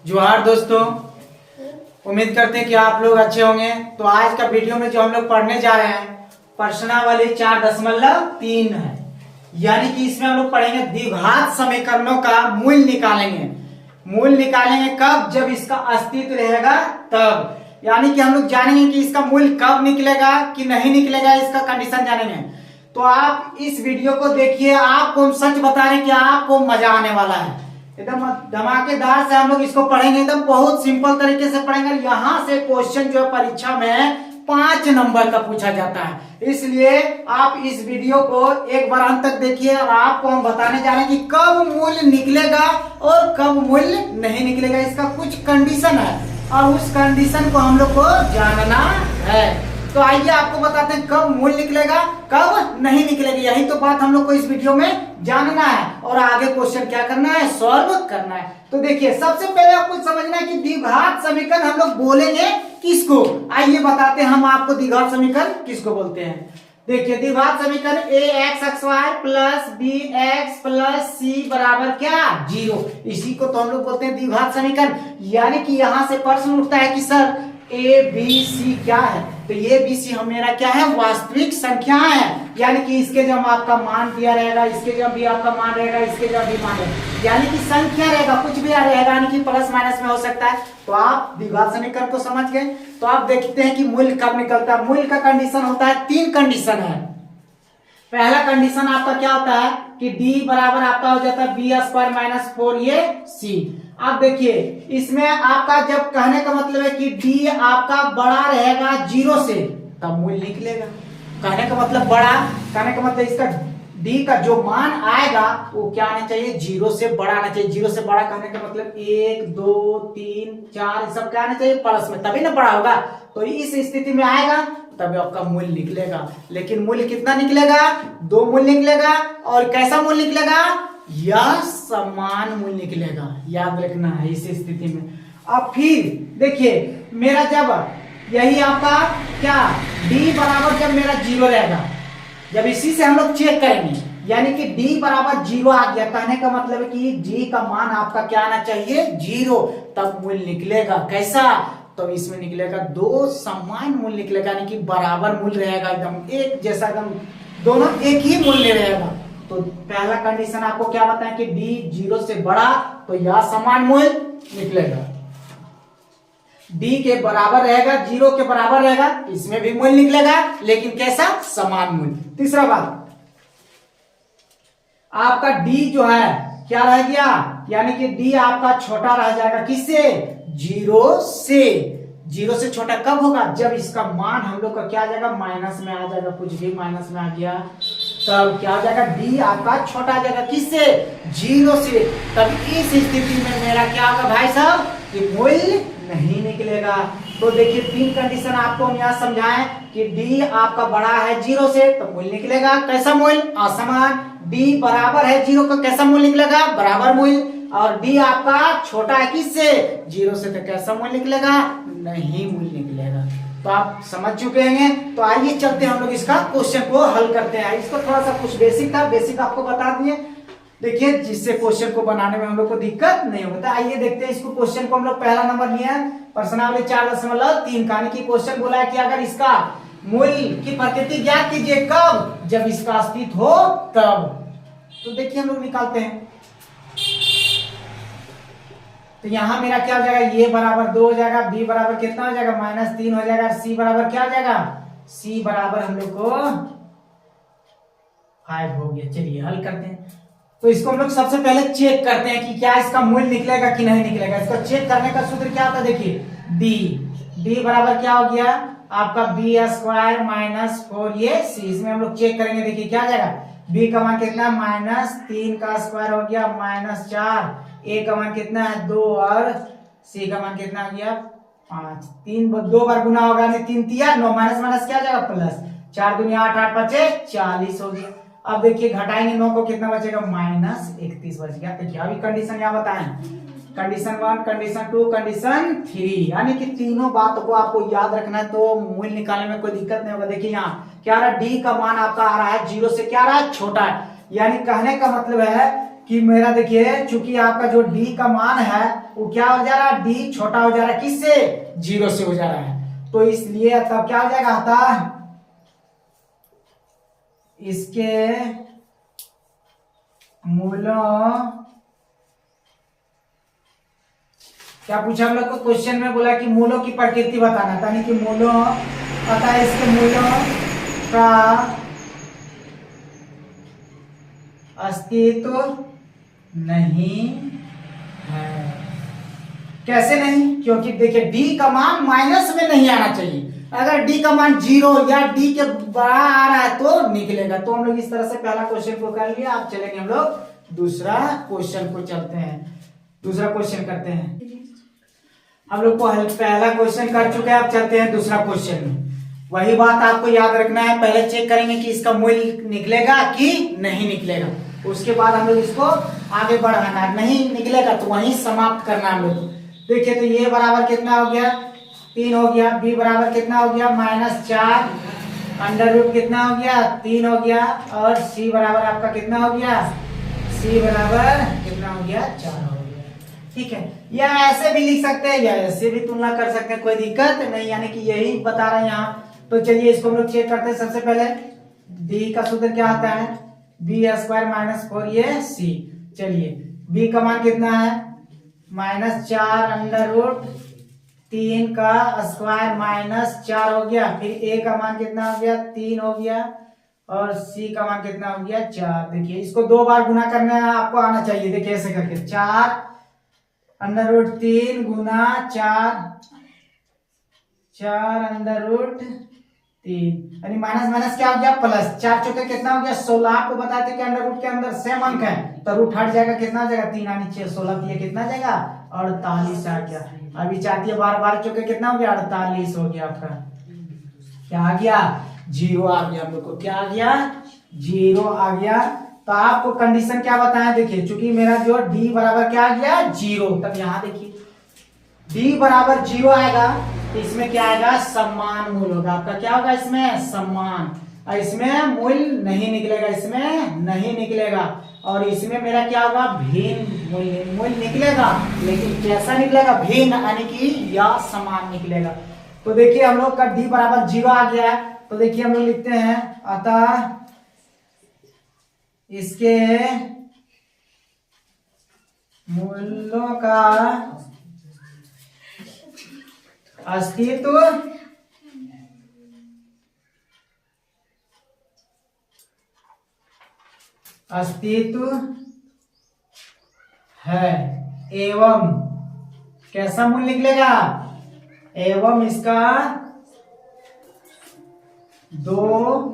जोहार दोस्तों, उम्मीद करते हैं कि आप लोग अच्छे होंगे। तो आज का वीडियो में जो हम लोग पढ़ने जा रहे हैं प्रश्नावली 4.3 है, यानी कि इसमें हम लोग पढ़ेंगे द्विघात समीकरणों का मूल निकालेंगे। मूल निकालेंगे कब? जब इसका अस्तित्व रहेगा तब। यानी कि हम लोग जानेंगे कि इसका मूल कब निकलेगा कि नहीं निकलेगा, इसका कंडीशन जानेंगे। तो आप इस वीडियो को देखिए, आपको हम सच बता रहे हैं कि आपको मजा आने वाला है। एकदम धमाकेदार से हम लोग इसको पढ़ेंगे, एकदम बहुत सिंपल तरीके से पढ़ेंगे। यहाँ से क्वेश्चन जो है परीक्षा में 5 नंबर का पूछा जाता है, इसलिए आप इस वीडियो को एक बार अंत तक देखिए। और आपको हम बताने जा रहे हैं कि कब मूल्य निकलेगा और कब मूल्य नहीं निकलेगा। इसका कुछ कंडीशन है और उस कंडीशन को हम लोग को जानना है। तो आइए आपको बताते हैं कब मूल्य निकलेगा कब नहीं निकलेगा। यही तो बात हम लोग को इस वीडियो में जानना है और आगे क्वेश्चन क्या करना है, सॉल्व करना है। तो देखिए, सबसे पहले आपको समझना है कि द्विघात समीकरण हम लोग बोलेंगे किसको। आइए बताते हैं हम आपको द्विघात समीकरण किसको बोलते हैं। देखिए, द्विघात समीकरण ax(xy) plus bx plus c बराबर क्या? 0। इसी को तो हम लोग बोलते हैं द्विघात समीकरण। यानी कि यहां से प्रश्न उठता है कि सर ए बी सी क्या है, तो ये बी सी मेरा क्या है? वास्तविक संख्या है। यानी कि इसके जब आपका मान दिया रहेगा, इसके जब भी आपका मान रहेगा, इसके जब भी मान रहेगा, यानी कि संख्या रहेगा, कुछ भी रहेगा, यानी कि प्लस माइनस में हो सकता है। तो आप द्विघात समीकरण को समझ गए। तो आप देखते हैं कि मूल्य कब निकलता है। मूल्य का कंडीशन होता है, 3 कंडीशन है। पहला कंडीशन आपका क्या होता है कि d बराबर आपका हो जाता है b² माइनस 4ac। अब देखिए, इसमें आपका जब कहने का मतलब है कि d आपका बड़ा रहेगा 0 से, तब मूल्य निकलेगा। कहने का मतलब बड़ा, कहने का मतलब इसका d का जो मान आएगा वो क्या आना चाहिए? 0 से बड़ा आना चाहिए। 0 से बड़ा कहने का मतलब 1 2 3 4 सब क्या आना चाहिए? प्लस में, तभी ना बड़ा होगा। तो इस स्थिति में आएगा तभी आपका मूल्य निकलेगा। लेकिन मूल्य कितना निकलेगा? 2 मूल्य निकलेगा। और कैसा मूल्य निकलेगा? यह समान मूल्य निकलेगा, याद रखना है इस स्थिति में। अब फिर देखिए, मेरा जब यही आपका क्या d बराबर जब मेरा 0 रहेगा, जब इसी से हम लोग चेक करेंगे, यानी कि d बराबर 0 आ गया, कहने का मतलब है कि d का मान आपका क्या आना चाहिए? 0, तब मूल्य निकलेगा। कैसा? तो इसमें निकलेगा 2 समान मूल्य निकलेगा, यानी कि बराबर मूल्य रहेगा, एकदम एक जैसा, एकदम दोनों एक ही मूल्य रहेगा। तो पहला कंडीशन आपको क्या बताएं कि d 0 से बड़ा, तो यह समान मूल्य निकलेगा। d के बराबर रहेगा, 0 के बराबर रहेगा, इसमें भी मूल्य निकलेगा, लेकिन कैसा? समान मूल्य। तीसरा बात, आपका d जो है क्या रह गया? यानी कि d आपका छोटा रह जाएगा, किससे? 0 से। 0 से छोटा कब होगा? जब इसका मान हम लोग का क्या आ जाएगा? माइनस में आ जाएगा। कुछ भी माइनस में आ गया तब क्या आ जाएगा? d आपका छोटा आ जाएगा, किससे? 0 से। तब इस स्थिति में मेरा क्या होगा भाई साहब? कि मूल्य नहीं निकलेगा। तो देखिए, 3 कंडीशन आपको हम यहाँ समझाएं कि d आपका बड़ा है 0 से, तो मूल्य निकलेगा। कैसा मूल्य? असमान। d बराबर है 0 का, कैसा मूल्य निकलेगा? बराबर मूल्य। और d आपका छोटा है किससे? 0 से, तो कैसा मूल्य निकलेगा? नहीं मूल्य निकलेगा। तो आप समझ चुके हैं। तो आइए चलते हैं, हम लोग इसका क्वेश्चन को हल करते हैं। इसको थोड़ा सा कुछ बेसिक था, बेसिक आपको बता दिए, देखिए, जिससे क्वेश्चन को बनाने में हम लोग को दिक्कत नहीं होता। आइए देखते हैं इसको। क्वेश्चन को हम लोग पहला नंबर लिया है प्रश्नावली 4.3 का, कि क्वेश्चन बोला है कि अगर इसका मूल्य की प्रकृति ज्ञात कीजिए, कब? जब इसका अस्तित्व हो तब। तो देखिए, हम लोग निकालते हैं। तो यहां मेरा क्या हो जाएगा? ये बराबर 2 हो जाएगा, b बराबर कितना हो जाएगा? -3 हो जाएगा। c बराबर क्या हो जाएगा? c बराबर हम लोग को 5 हो गया। चलिए हल करते हैं। तो इसको हम लोग सबसे पहले चेक करते हैं कि क्या इसका मूल्य निकलेगा कि नहीं निकलेगा। इसको चेक करने का सूत्र क्या होता है? देखिए, d बराबर क्या हो गया आपका? b² minus 4ac। इसमें हम लोग चेक करेंगे, देखिए क्या आ जाएगा? b का मान कितना? -3 का स्क्वायर हो गया -4, a का मान कितना है? 2, और c का मान कितना हो गया? 5। 3 2 बार गुना होगा, 3 3 9, माइनस माइनस क्या आ जाएगा? प्लस। 4 दूनी 8, 8 5 40 हो गया। अब देखिए, घटाएंगे 9 को, कितना बचेगा? -31 बच गया। तो क्या भी कंडीशन यहाँ बताएं? कंडीशन 1, कंडीशन 2, कंडीशन 3, यानी कि तीनों बातों को आपको याद रखना है, तो मूल्य निकालने में कोई दिक्कत नहीं होगा। देखिए यहाँ क्या आ रहा है? d का मान आपका आ रहा है 0 से क्या आ रहा है? छोटा है। यानी कहने का मतलब है कि मेरा देखिए चूंकि आपका जो डी का मान है वो क्या हो जा रहा है, डी छोटा हो जा रहा है किससे, 0 से हो जा रहा है। तो इसलिए तब क्या हो जाएगा, अतः इसके मूलों, क्या पूछा हम लोग को क्वेश्चन में, बोला कि मूलों की प्रकृति बताना, यानी कि मूलों, अतः इसके मूलों का अस्तित्व नहीं है। कैसे नहीं, क्योंकि देखिए डी का मान माइनस में नहीं आना चाहिए, अगर डी का मान 0 या डी के बड़ा आ रहा है तो निकलेगा। तो हम लोग इस तरह से पहला क्वेश्चन को कर लिया। अब चलेंगे हम लोग दूसरा क्वेश्चन को, चलते हैं दूसरा क्वेश्चन करते हैं। हम लोग को पहला क्वेश्चन कर चुके हैं, अब चलते हैं दूसरा क्वेश्चन में। वही बात आपको याद रखना है, पहले चेक करेंगे कि इसका मूल्य निकलेगा कि नहीं निकलेगा, उसके बाद हम लोग इसको आगे बढ़ाना है। नहीं निकलेगा तो वहीं समाप्त करना हम लोग। देखिए तो ये बराबर कितना हो गया, 3 हो गया। बी बराबर कितना हो गया, -4, अंडर रूट कितना हो गया, 3 हो गया। और सी बराबर आपका कितना हो गया, सी बराबर कितना हो गया, 4 हो गया। ठीक है, या ऐसे भी लिख सकते हैं या ऐसे भी तुलना कर सकते हैं, कोई दिक्कत नहीं, यानी कि यही बता रहे हैं यहाँ। तो चलिए इसको हम लोग चेक करते हैं। सबसे पहले डी का सूत्र क्या आता है, b² - 4 ये सी। चलिए b का मान कितना है, -4 अंडर रूट 3 का स्क्वायर -4 हो गया। फिर a का मान कितना हो गया, 3 हो गया। और c का मान कितना हो गया, 4। देखिए इसको 2 बार गुना करना है, आपको आना चाहिए। देखिए ऐसे करके 4 अंडर रूट 3 गुना 4 अंडर रूट 3, यानी माइनस माइनस क्या हो गया, प्लस। 4 चौके कितना हो गया, 16। आपको बताए थे कि अंडर रूट के अंदर सेम अंक है, तो रूट हट जाएगा, कितना हो जाएगा, 3 नीचे 16 दिए कितना आ जाएगा, 48 आ गया। अभी चाहती है 12 चौके कितना हो गया, 48 हो गया आपका। क्या आ गया, 0 आ गया। हम लोग को क्या आ गया, 0 आ गया। तो आपको कंडीशन क्या बताया, देखिए चूंकि मेरा जो डी बराबर क्या आ गया, 0, तब यहाँ देखिए डी बराबर 0 आएगा तो इसमें क्या आएगा, समान मूल होगा आपका। क्या होगा इसमें, समान। और इसमें मूल नहीं निकलेगा, इसमें नहीं निकलेगा। और इसमें मेरा क्या होगा, भिन्न मूल निकलेगा। लेकिन कैसा निकलेगा, भिन्न, यानी कि या समान निकलेगा। तो देखिए हम लोग का डी बराबर 0 आ गया है। तो देखिए हम लोग लिखते हैं, अतः इसके मूलों का अस्तित्व है, एवं कैसा मूल्य निकलेगा, एवं इसका 2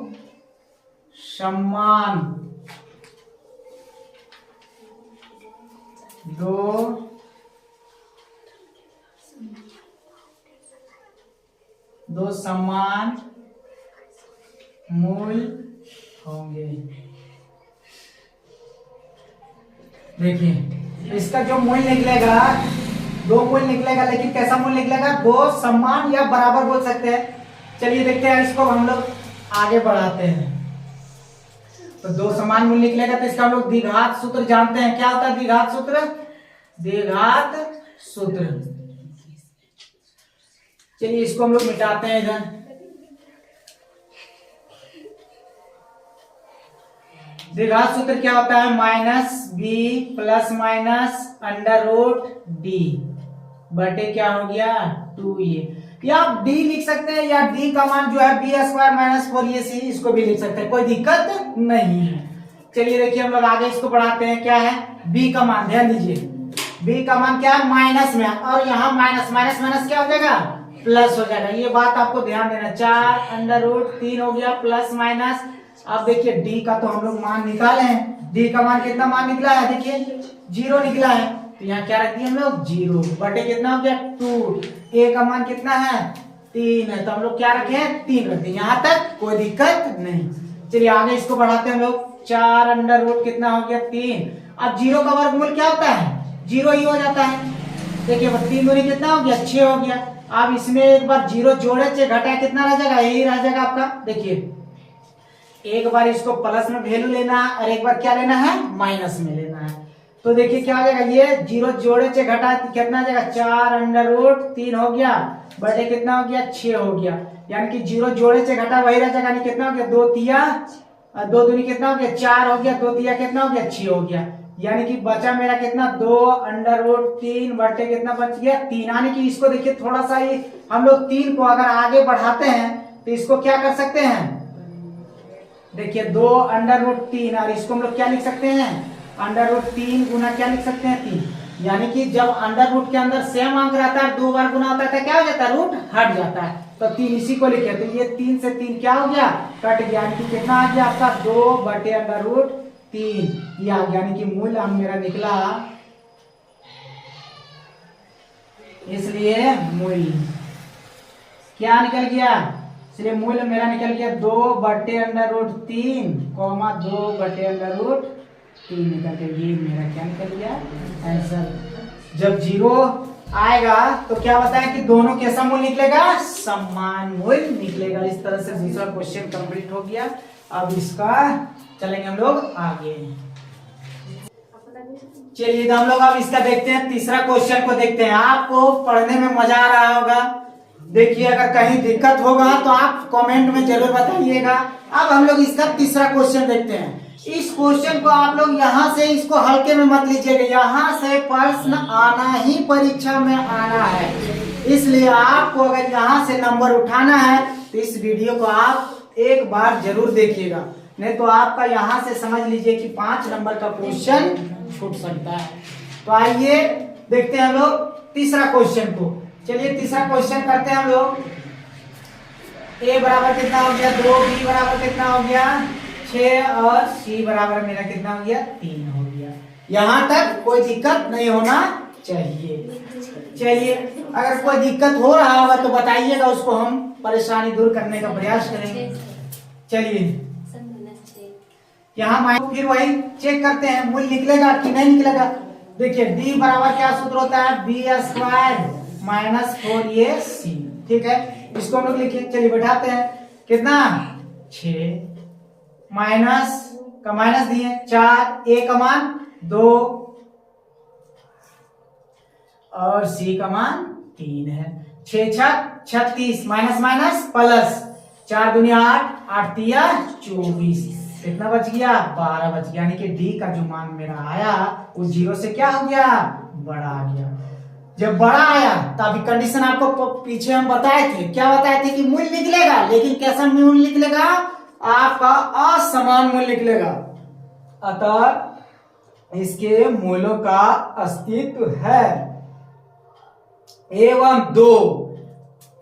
समान मूल होंगे। देखिए इसका जो मूल्य निकलेगा, 2 मूल्य निकलेगा, लेकिन कैसा मूल्य निकलेगा, 2 समान या बराबर बोल सकते हैं। चलिए देखते हैं, इसको हम लोग आगे बढ़ाते हैं। तो 2 समान मूल्य निकलेगा तो इसका हम लोग द्विघात सूत्र जानते हैं। क्या होता है द्विघात सूत्र, द्विघात सूत्र। चलिए इसको हम लोग मिटाते हैं इधर। द्विघात सूत्र क्या होता है, -b ± अंडर रूट d बटे क्या हो गया, 2a। या आप d लिख सकते हैं, या d का मान जो है b² - 4ac, इसको भी लिख सकते हैं, कोई दिक्कत नहीं है। चलिए देखिए हम लोग आगे इसको बढ़ाते हैं। क्या है, b का मान, ध्यान दीजिए b का मान क्या है, माइनस में, और यहाँ माइनस माइनस माइनस क्या हो जाएगा, प्लस हो जाएगा। ये बात आपको ध्यान देना। 4 अंडर रूट 3 हो गया, प्लस माइनस। अब देखिए डी का तो हम लोग मान निकाले हैं, डी का मान कितना मान निकला है, देखिए 0 निकला है। तो यहाँ क्या रख दिए हम लोग, 0 बटे कितना हो गया, 2। ए का मान कितना है, 3 है, तो हम लोग क्या रखे हैं, 3 रख दिए। यहाँ तक कोई दिक्कत नहीं। चलिए आगे इसको बढ़ाते हैं हम लोग। 4 अंडर रूट कितना हो गया, 3। अब 0 का वर्गमूल क्या होता है, 0 ही हो जाता है। देखिए 3 दूनी कितना हो गया, 6 हो गया। अब इसमें एक बार 0 जोड़े से घटाए कितना रह जाएगा, यही रह जाएगा आपका। देखिए एक बार इसको प्लस में वैल्यू लेना है और एक बार क्या लेना है, माइनस में लेना है। तो देखिए क्या हो जाएगा, ये 0 जोड़े से घटा कितना आ जाएगा, 4√3 हो गया, बटे कितना हो गया, 6 हो गया। यानी कि 0 जोड़े से घटा वही रह जाएगा, यानी कितना हो गया, 2 तिया 2 दूनी कितना हो गया, 4 हो गया, 2 तिया कितना हो गया, 6 हो गया। यानी कि बचा मेरा कितना, 2√3 बटे कितना बच गया, 3। यानी कि इसको देखिए थोड़ा सा ही हम लोग 3 को अगर आगे बढ़ाते हैं तो इसको क्या कर सकते हैं, देखिए 2√3, और इसको हम लोग क्या लिख सकते हैं, √3 गुना क्या लिख सकते हैं, 3। यानी कि जब अंडर रूट के अंदर सेम अंक रहता है, 2 बार गुना होता है तो क्या हो जाता है, रूट हट जाता है। तो 3 इसी को लिखे, तो ये 3 से 3 क्या हो गया, कट गया। यानी कि कितना आ गया आपका, 2/√3 ये आ गया। यानी कि मूल्य मेरा निकला, इसलिए मूल्य क्या निकल गया, इसलिए मूल्य मेरा निकल गया 2/√3, 2/√3 निकल के, ये मेरा क्या निकल गया आंसर। जब 0 आएगा तो क्या बताया कि दोनों कैसा मूल्य निकलेगा, समान मूल्य निकलेगा। इस तरह से दूसरा क्वेश्चन कंप्लीट हो गया। अब इसका चलेंगे हम लोग आगे। चलिए तो हम लोग अब इसका देखते हैं, तीसरा क्वेश्चन को देखते हैं। आपको पढ़ने में मजा आ रहा होगा। देखिए अगर कहीं दिक्कत होगा तो आप कमेंट में जरूर बताइएगा। अब हम लोग इसका तीसरा क्वेश्चन देखते हैं। इस क्वेश्चन को आप लोग यहाँ से इसको हल्के में मत लीजिएगा, यहाँ से प्रश्न आना ही परीक्षा में आना है। इसलिए आपको अगर यहाँ से नंबर उठाना है तो इस वीडियो को आप एक बार जरूर देखिएगा, नहीं तो आपका यहाँ से समझ लीजिए कि 5 नंबर का क्वेश्चन छूट सकता है। तो आइए देखते हैं हम लोग तीसरा क्वेश्चन को। चलिए तीसरा क्वेश्चन करते हैं हम लोग। a बराबर कितना हो गया, 2, b बराबर कितना हो गया, 6 और c बराबर मेरा कितना हो गया, 3 हो गया। यहाँ तक कोई दिक्कत नहीं होना चाहिए। चलिए अगर कोई दिक्कत हो रहा होगा तो बताइएगा, उसको हम परेशानी दूर करने का प्रयास करेंगे। चलिए यहाँ फिर वही चेक करते हैं, मूल्य निकलेगा कि नहीं निकलेगा। देखिए d बराबर क्या सूत्र होता है, b² - 4ac। ठीक है, इसको हम लोग लिखिए। चलिए बैठाते हैं, कितना 6 माइनस का माइनस दिए 4, a का मान 2 और c का मान 3 है। 6 6 36 माइनस माइनस प्लस 4 दूनी 8, 8 तिया 24, कितना बच गया, 12 बच गया। यानी कि डी का जो मान मेरा आया वो 0 से क्या हो गया, बड़ा आ गया। जब बड़ा आया तो अभी कंडीशन आपको पीछे हम बताए थे, क्या बताए थे कि मूल्य निकलेगा, लेकिन कैसा मूल्य निकलेगा, आपका असमान मूल्य निकलेगा। अतः इसके मूल्यों का अस्तित्व है एवं 2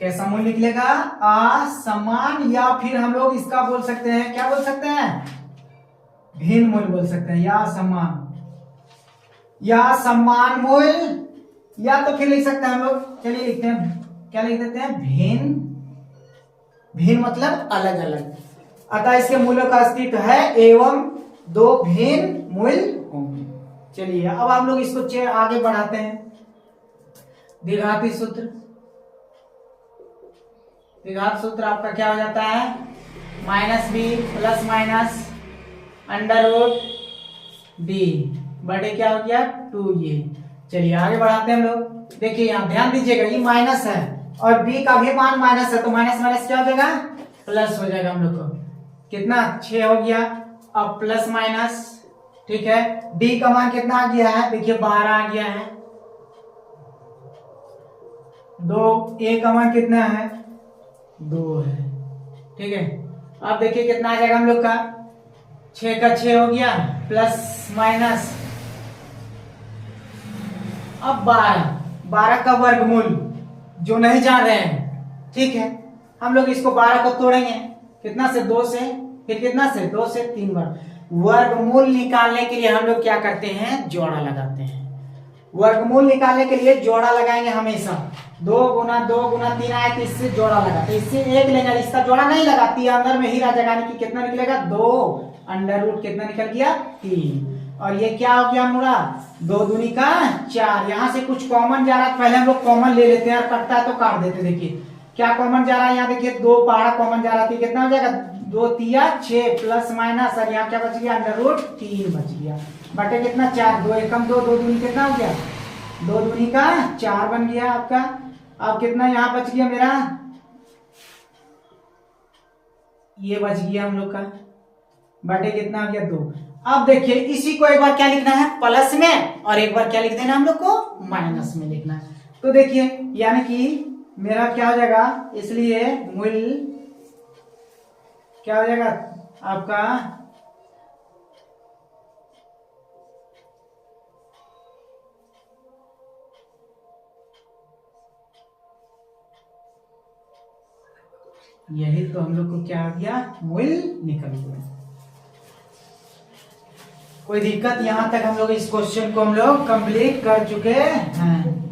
कैसा मूल्य निकलेगा, असमान, या फिर हम लोग इसका बोल सकते हैं, क्या बोल सकते हैं, भिन्न मूल्य बोल सकते हैं, या समान, या समान मूल्य, या तो फिर लिख सकते हैं हम लोग। चलिए लिखते हैं, क्या लिख देते हैं, भिन्न। भिन्न मतलब अलग अलग। अतः इसके मूल्यों का अस्तित्व है एवं 2 भिन्न मूल्य होंगे। चलिए अब हम लोग इसको आगे बढ़ाते हैं। द्विघाती सूत्र, द्विघात सूत्र आपका क्या हो जाता है, -b प्लस माइनस √b बटे क्या हो गया 2a। चलिए आगे बढ़ाते हैं हम लोग। देखिए यहाँ ध्यान दीजिएगा, ये माइनस है और b का भी मान माइनस है, तो माइनस माइनस क्या हो जाएगा, प्लस हो जाएगा। हम लोग को कितना 6 हो गया, अब प्लस माइनस, ठीक है। d का मान कितना आ गया है, देखिए 12 आ गया है। 2, a का मान कितना है, 2 है, ठीक है। अब देखिए कितना आ जाएगा हम लोग का, 6 का 6 हो गया, प्लस माइनस, अब 12 का वर्गमूल जो नहीं जान रहे हैं, ठीक है, हम लोग इसको 12 को तोड़ेंगे, कितना से, 2 से, फिर कितना से, 2 से 3 बार। वर्गमूल निकालने के लिए हम लोग क्या करते हैं, जोड़ा लगाते हैं। वर्गमूल निकालने के लिए जोड़ा लगाएंगे हमेशा। 2 गुना 2 गुना 3 आए तो इससे जोड़ा लगाते, इससे 1 लेंगे, इसका जोड़ा नहीं लगाती, अंदर में ही रह जाएगा। यानी कि कितना निकलेगा, 2 अंडर रूट कितना निकल गया, 3। और ये क्या हो गया हमारा, 2 दूनी का 4। यहाँ से कुछ कॉमन जा रहा है, पहले हम लोग कॉमन ले लेते हैं, और कटता है तो काट देते। देखिए क्या कॉमन जा रहा है, यहाँ देखिए 2 पहाड़ा कॉमन जा रहा है, कितना हो जाएगा, 2 तिया 6 प्लस माइनस, और यहाँ क्या बच गया, √3 बच गया, बटे कितना 4, 2 एकम 2, 2 दूनी कितना हो गया, 2 दूनी का 4 बन गया आपका। अब कितना यहाँ बच गया मेरा, ये बच गया हम लोग का, बटे कितना हो गया 2। अब देखिए इसी को एक बार क्या लिखना है, प्लस में, और एक बार क्या लिख देना हम लोग को, माइनस में लिखना है। तो देखिए यानी कि मेरा क्या हो जाएगा, इसलिए मूल क्या हो जाएगा आपका, यही तो हम लोग को क्या आ गया, मूल निकल गया। कोई दिक्कत, यहां तक हम लोग इस क्वेश्चन को हम लोग कंप्लीट कर चुके हैं।